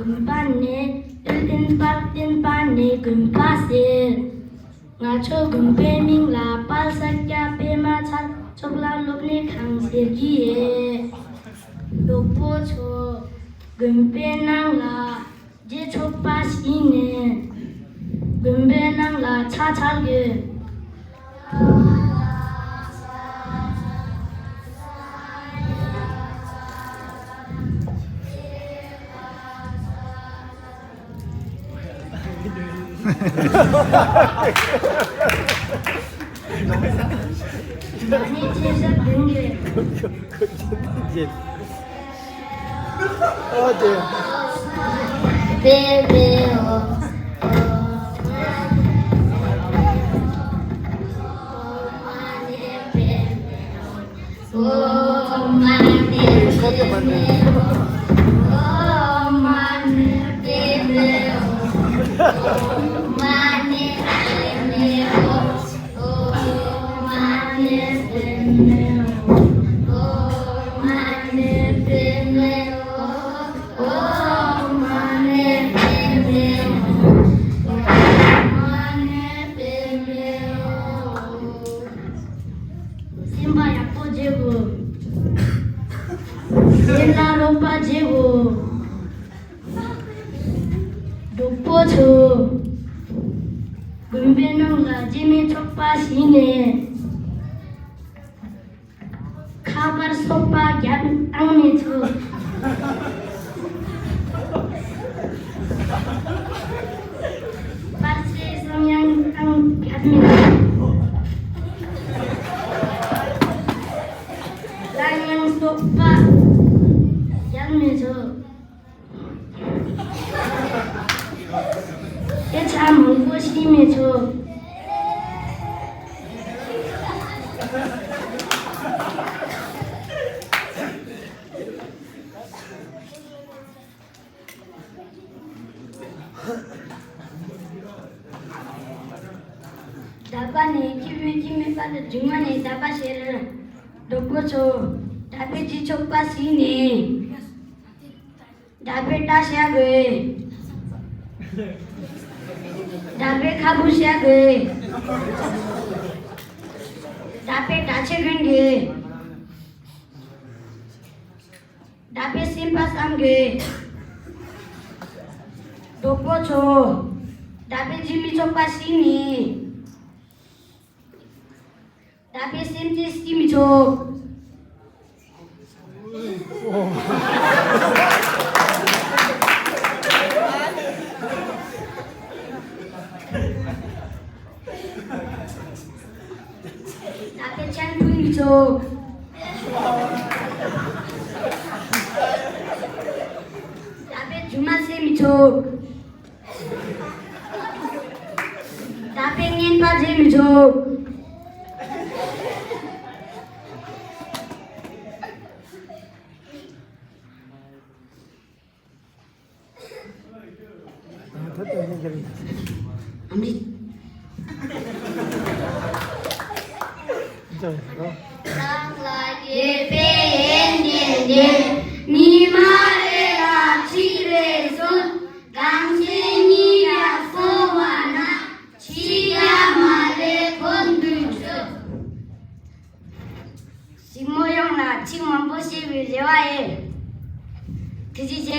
Kumpane, tin pane kumpase, ngaco kumpe ming la pal sakya pe ma chat chokla lopne khang se giye, dopo cho kumpe nang la je chok pas ine, kumpe nang la cha chal ge. 많이 제작된 게 베베오 Simba yapoje고 Sela 빠지고 높아져 문배는 라짐이 촉파시네 카발 소파 양미주 빠지 성향 양미주 라양 소파 양미주 차 먹고 싶으면서 다반에 기회기면 빠져 중간에 다바시를 놓고서 다베 지촉바시니 다베 다시하게 다베 가부시하게 다베 다체근게 다베 심파삼게 도포초 다베 지미촉바시니 다베 심지스키미촉 다베 찬풍미촉 다베 주마세미촉 다베 닌파제미촉 아무리 상라게 베엔디엔디 니마레라 치레손 강세니라 소와나 치야마레 건두주 식모용라 칭원보시 위제와에 그지제